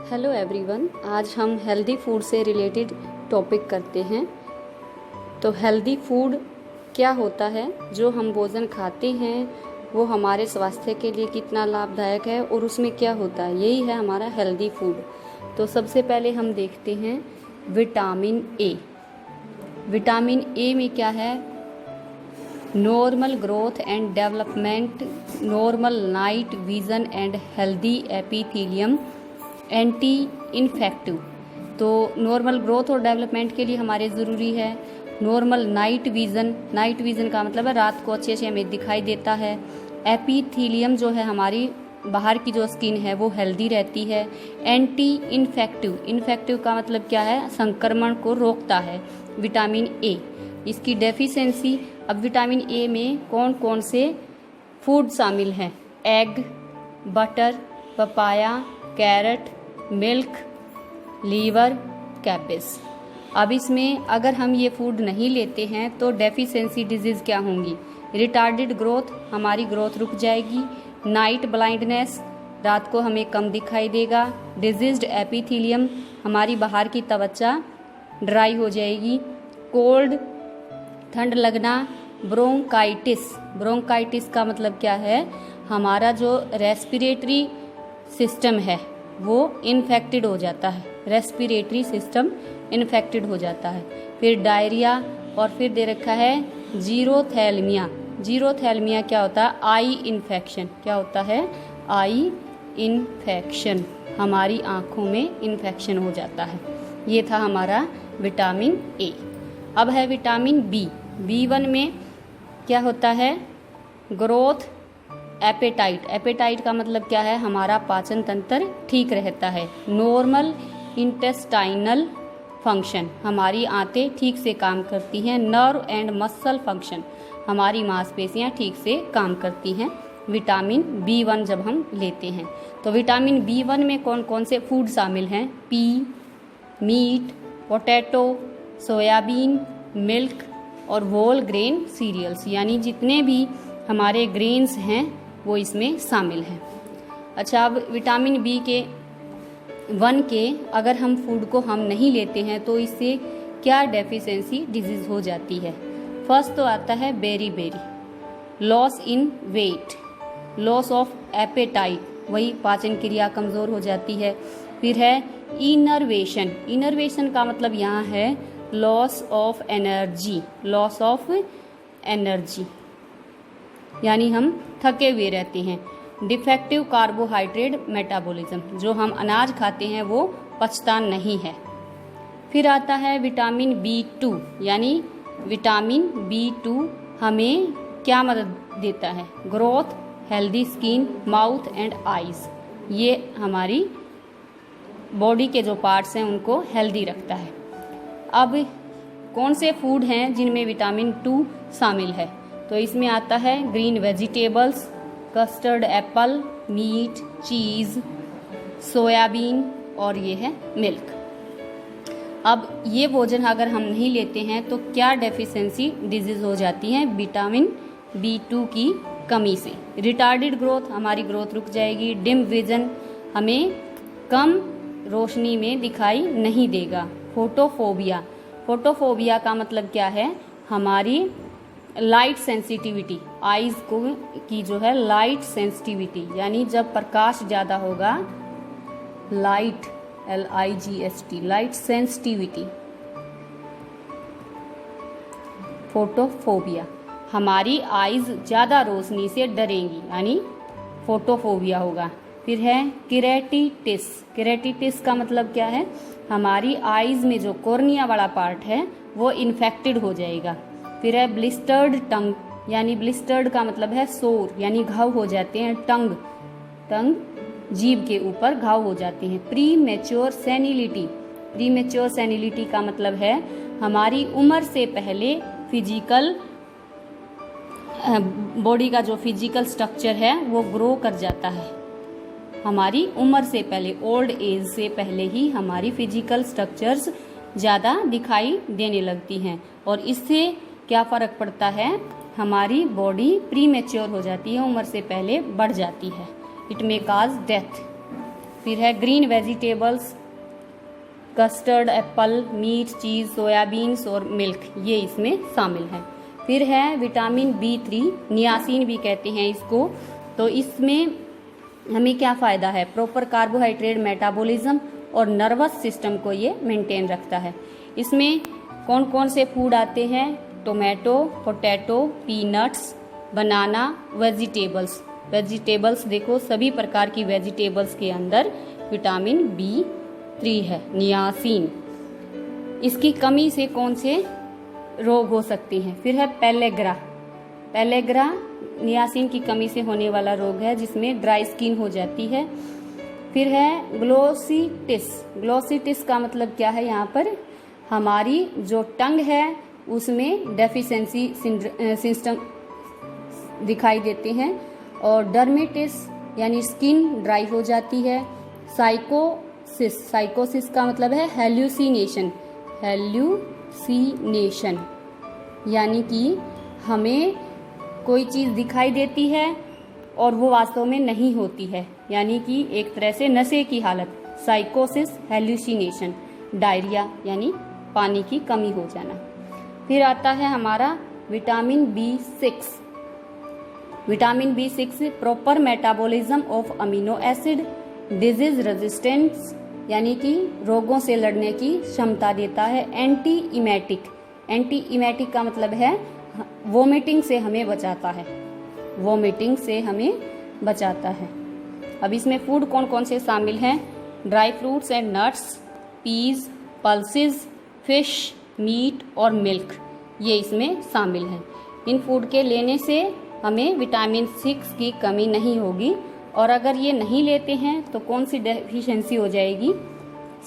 Hello everyone, आज हम healthy food से रिलेटेड टॉपिक करते हैं। तो हेल्दी फूड क्या होता है, जो हम भोजन खाते हैं वो हमारे स्वास्थ्य के लिए कितना लाभदायक है और उसमें क्या होता है, यही है हमारा हेल्दी फूड। तो सबसे पहले हम देखते हैं विटामिन ए। विटामिन ए में क्या है? Normal growth and development, normal night vision and healthy epithelium, anti infective. तो नॉर्मल ग्रोथ और डेवलपमेंट के लिए हमारे ज़रूरी है normal night vision. Night vision का मतलब है रात को अच्छे से हमें दिखाई देता है। एपिथेलियम जो है हमारी बाहर की जो स्किन है वो हेल्दी रहती है। एंटी इन्फेक्टिव, इन्फेक्टिव का मतलब क्या है? संक्रमण को रोकता है विटामिन ए। इसकी डेफिशिएंसी, अब विटामिन ए में कौन कौन से फूड शामिल हैं? Egg, butter, papaya, carrot, milk, liver, cabbage. अब इसमें अगर हम ये फूड नहीं लेते हैं तो डेफिशिएंसी डिजीज़ क्या होंगी? रिटार्डेड ग्रोथ, हमारी ग्रोथ रुक जाएगी। नाइट ब्लाइंडनेस, रात को हमें कम दिखाई देगा। डिजीज्ड एपिथेलियम, हमारी बाहर की त्वचा ड्राई हो जाएगी। कोल्ड, ठंड लगना। ब्रोंकाइटिस, ब्रोंकाइटिस का मतलब क्या है? हमारा जो रेस्पिरेटरी सिस्टम है वो इन्फेक्टेड हो जाता है, रेस्पिरेटरी सिस्टम इन्फेक्टेड हो जाता है। फिर डायरिया, और फिर दे रखा है जीरोथैल्मिया। जीरोथैल्मिया क्या होता है? Eye infection. क्या होता है? आई इन्फेक्शन, हमारी आँखों में इन्फेक्शन हो जाता है। ये था हमारा विटामिन ए। अब है विटामिन बी। बी1 में क्या होता है? Growth, apatite. एपेटाइट का मतलब क्या है? हमारा पाचन तंत्र ठीक रहता है। नॉर्मल इंटेस्टाइनल फंक्शन, हमारी आंतें ठीक से काम करती हैं। नर्व एंड मसल फंक्शन, हमारी मांसपेशियां ठीक से काम करती हैं विटामिन बी1 जब हम लेते हैं। तो विटामिन बी1 में कौन कौन से फूड शामिल हैं? Pea, meat, potato, soybean, milk और होल ग्रेन सीरियल्स, यानी जितने भी हमारे ग्रेन्स हैं वो इसमें शामिल हैं। अच्छा, अब विटामिन बी के 1 के अगर हम फूड को हम नहीं लेते हैं तो इससे क्या डेफिशिएंसी डिजीज़ हो जाती है? फर्स्ट तो आता है beriberi, loss in weight, loss of appetite, वही पाचन क्रिया कमज़ोर हो जाती है। फिर है इनर्वेशन। इनर्वेशन का मतलब यहाँ है loss of energy, loss of energy, यानी हम थके हुए रहते हैं। डिफेक्टिव कार्बोहाइड्रेट मेटाबॉलिज्म, जो हम अनाज खाते हैं वो पचता नहीं है। फिर आता है विटामिन बी2, यानी विटामिन बी2 हमें क्या मदद देता है? Growth, healthy skin, mouth and eyes. ये हमारी बॉडी के जो पार्ट्स हैं उनको हेल्दी रखता है। अब कौन से फूड हैं जिनमें विटामिन 2 शामिल है? तो इसमें आता है green vegetables, custard apple, meat, cheese, soybean और ये है मिल्क। अब ये भोजन अगर हम नहीं लेते हैं तो क्या डेफिशिएंसी डिजीज़ हो जाती है विटामिन बी2 की कमी से? रिटार्डेड ग्रोथ, हमारी ग्रोथ रुक जाएगी। डिम विजन, हमें कम रोशनी में दिखाई नहीं देगा। फोटोफोबिया, फोटोफोबिया का मतलब क्या है? हमारी लाइट सेंसिटिविटी, आईज को की जो है लाइट सेंसिटिविटी, यानी जब प्रकाश ज़्यादा होगा, light, LIGHT, light sensitivity, photophobia, हमारी आईज ज़्यादा रोशनी से डरेंगी, यानी फोटोफोबिया होगा। फिर है केरेटिटिस। केरेटिटिस का मतलब क्या है? हमारी आईज में जो कॉर्निया वाला पार्ट है वो इन्फेक्टेड हो जाएगा। फिर है ब्लिस्टर्ड टंग, यानी ब्लिस्टर्ड का मतलब है सोर, यानी घाव हो जाते हैं। टंग, जीभ के ऊपर घाव हो जाते हैं। प्री मैच्योर सेनिलिटी, प्री मैच्योर सेनिलिटी का मतलब है हमारी उम्र से पहले फिजिकल बॉडी का जो फिजिकल स्ट्रक्चर है वो ग्रो कर जाता है। हमारी उम्र से पहले, ओल्ड एज से पहले ही हमारी फिजिकल स्ट्रक्चर्स ज़्यादा दिखाई देने लगती हैं और इससे क्या फ़र्क पड़ता है? हमारी बॉडी प्री मैच्योर हो जाती है, उम्र से पहले बढ़ जाती है। It may cause death. फिर है green vegetables, custard, apple, meat, cheese, soybeans और मिल्क, ये इसमें शामिल है। फिर है विटामिन B3, नियासिन भी कहते हैं इसको। तो इसमें हमें क्या फ़ायदा है? प्रॉपर कार्बोहाइड्रेट मेटाबॉलिज्म और नर्वस सिस्टम को ये मेंटेन रखता है। इसमें कौन कौन से फूड आते हैं? टोमेटो, पोटैटो, पीनट्स, बनाना, वेजिटेबल्स देखो, सभी प्रकार की वेजिटेबल्स के अंदर विटामिन B3 है, नियासिन। इसकी कमी से कौन से रोग हो सकते हैं? फिर है पेलेग्रा नियासिन की कमी से होने वाला रोग है, जिसमें ड्राई स्किन हो जाती है। फिर है ग्लोसिटिस का मतलब क्या है? यहाँ पर हमारी जो टंग है उसमें डेफिशिएंसी सिस्टम दिखाई देते हैं। और डर्मेटिस यानी स्किन ड्राई हो जाती है। साइकोसिस का मतलब है हेल्यूसिनेशन यानी कि हमें कोई चीज़ दिखाई देती है और वो वास्तव में नहीं होती है, यानी कि एक तरह से नशे की हालत, साइकोसिस, हेल्यूसिनेशन। डायरिया यानी पानी की कमी हो जाना। फिर आता है हमारा vitamin B6 proper metabolism of amino acid, disease resistance यानी कि रोगों से लड़ने की क्षमता देता है। एंटी का मतलब है वोमिटिंग से हमें बचाता है। अब इसमें फूड कौन कौन से शामिल हैं? Dry fruits and nuts, peas, pulses, fish, meat और मिल्क, ये इसमें शामिल हैं। इन फूड के लेने से हमें विटामिन 6 की कमी नहीं होगी। और अगर ये नहीं लेते हैं तो कौन सी डेफिशिएंसी हो जाएगी?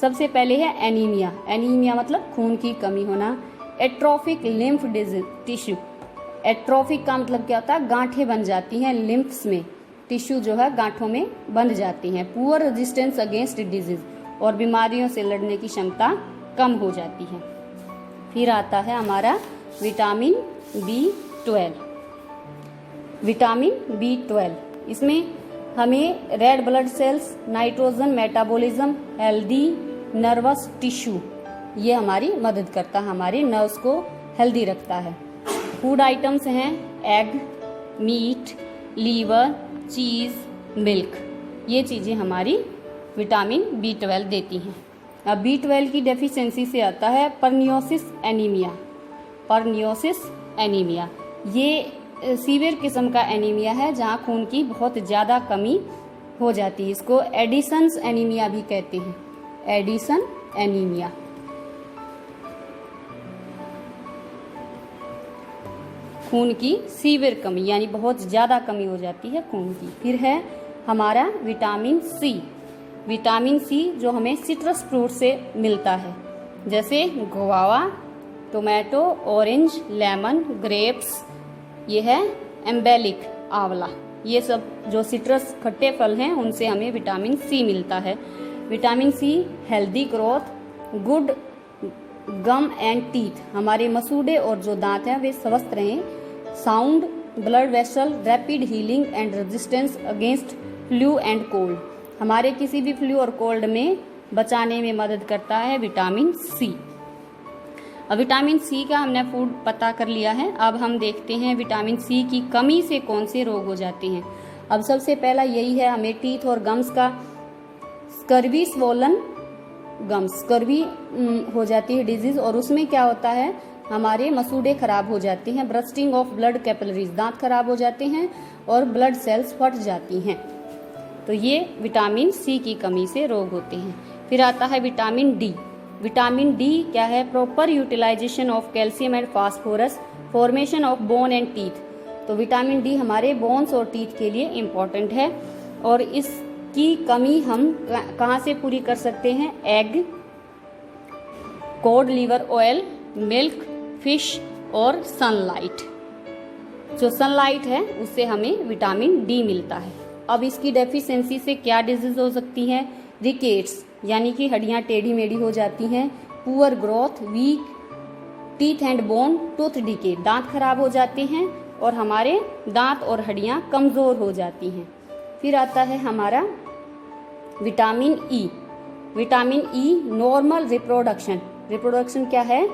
सबसे पहले है एनीमिया मतलब खून की कमी होना। एट्रोफिक लिम्फ टिश्यू, एट्रोफिक का मतलब क्या होता है? गांठें बन जाती हैं लिम्फ्स में, टिश्यू जो है गांठों में बंध जाती हैं। पुअर रेजिस्टेंस अगेंस्ट डिजीज, और बीमारियों से लड़ने की क्षमता कम हो जाती है। फिर आता है हमारा विटामिन B12। इसमें हमें red blood cells, nitrogen metabolism, healthy nervous tissue, ये हमारी मदद करता है, हमारे नर्व्स को हेल्दी रखता है। फूड आइटम्स हैं एग, मीट, लीवर, चीज़, मिल्क, ये चीज़ें हमारी विटामिन B12 देती हैं। अब B12 की डेफिशिएंसी से आता है परनियोसिस एनीमिया। ये सीवियर किस्म का एनीमिया है जहाँ खून की बहुत ज़्यादा कमी हो जाती है। इसको एडिसन्स एनीमिया भी कहते हैं, एडिसन एनीमिया। खून की सीवियर कमी यानी बहुत ज़्यादा कमी हो जाती है खून की। फिर है हमारा विटामिन सी जो हमें सिट्रस फ्रूट से मिलता है, जैसे guava, tomato, orange, lemon, grapes, ये है एम्बेलिक, आंवला, ये सब जो सिट्रस खट्टे फल हैं उनसे हमें विटामिन सी मिलता है। Vitamin C healthy growth, good gum and teeth, हमारे मसूड़े और जो दांत हैं वे स्वस्थ रहें। Sound blood vessel, rapid healing and resistance against flu and cold, हमारे किसी भी फ्लू और कोल्ड में बचाने में मदद करता है विटामिन सी। अब विटामिन सी का हमने फूड पता कर लिया है। अब हम देखते हैं विटामिन सी की कमी से कौन से रोग हो जाते हैं। अब सबसे पहला यही है, हमें टीथ और गम्स का स्कर्वी स्वोलन गम्स, स्कर्वी हो जाती है डिजीज, और उसमें क्या होता है हमारे मसूड़े खराब हो जाते हैं। ब्रस्टिंग ऑफ ब्लड कैपिलरीज, दांत खराब हो जाते हैं और ब्लड सेल्स फट जाती हैं। तो ये विटामिन सी की कमी से रोग होते हैं। फिर आता है विटामिन डी। विटामिन डी क्या है? Proper utilisation of calcium and phosphorus, formation of bone and teeth. तो विटामिन डी हमारे बोन्स और टीथ के लिए इम्पॉर्टेंट है, और इसकी कमी हम कहाँ से पूरी कर सकते हैं? Egg, code liver oil, milk, fish और सनलाइट। जो सनलाइट है उससे हमें विटामिन डी मिलता है। अब इसकी डेफिशिएंसी से क्या डिजीज हो सकती है? रिकेट्स यानी कि हड्डियां टेढ़ी मेढ़ी हो जाती हैं। Poor growth, weak teeth and bone, tooth decay, दांत खराब हो जाते हैं और हमारे दांत और हड्डियां कमजोर हो जाती हैं। फिर आता है हमारा vitamin E. Vitamin E normal reproduction, reproduction क्या है?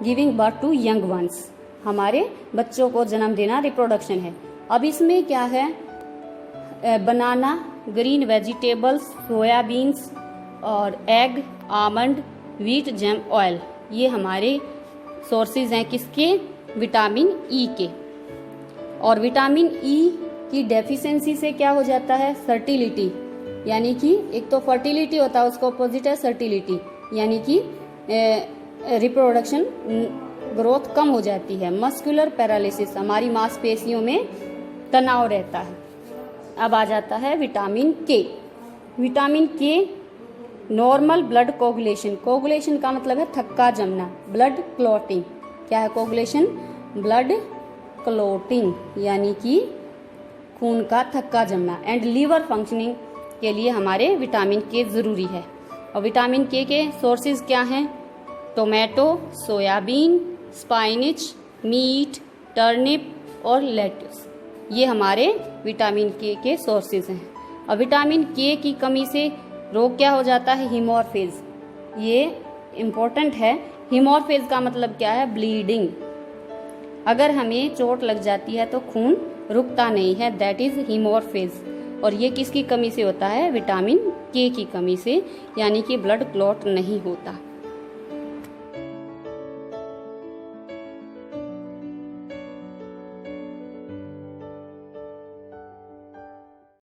Giving birth to young ones, हमारे बच्चों को जन्म देना रिप्रोडक्शन है। अब इसमें क्या है? बनाना, ग्रीन वेजिटेबल्स, सोयाबीन्स और egg, almond, wheat, jam, oil, ये हमारे सोर्सेज हैं किसके? विटामिन ई के। और विटामिन ई की डेफिशिएंसी से क्या हो जाता है? फर्टिलिटी, यानी कि एक तो फर्टिलिटी होता है, उसका अपोजिट है सर्टिलिटी, यानी कि रिप्रोडक्शन ग्रोथ कम हो जाती है। मस्कुलर पैरालिसिस, हमारी मांसपेशियों में तनाव रहता है। अब आ जाता है विटामिन के। विटामिन के नॉर्मल ब्लड कोगुलेशन, कोगुलेशन का मतलब है थक्का जमना, ब्लड क्लॉटिंग। क्या है कोगुलेशन? ब्लड क्लॉटिंग, यानी कि खून का थक्का जमना। एंड लीवर फंक्शनिंग के लिए हमारे विटामिन के ज़रूरी है। और विटामिन के सोर्सेज क्या हैं? टोमेटो, सोयाबीन, स्पाइनिच, मीट, टर्निप और लेट्यूस, ये हमारे विटामिन के सोर्सेज हैं। और विटामिन के की कमी से रोग क्या हो जाता है? हीमोरफेज, ये इम्पोर्टेंट है। हीमोरफेज का मतलब क्या है? ब्लीडिंग। अगर हमें चोट लग जाती है तो खून रुकता नहीं है, दैट इज हीमोरफेज। और ये किसकी कमी से होता है? विटामिन के की कमी से, यानी कि ब्लड क्लॉट नहीं होता।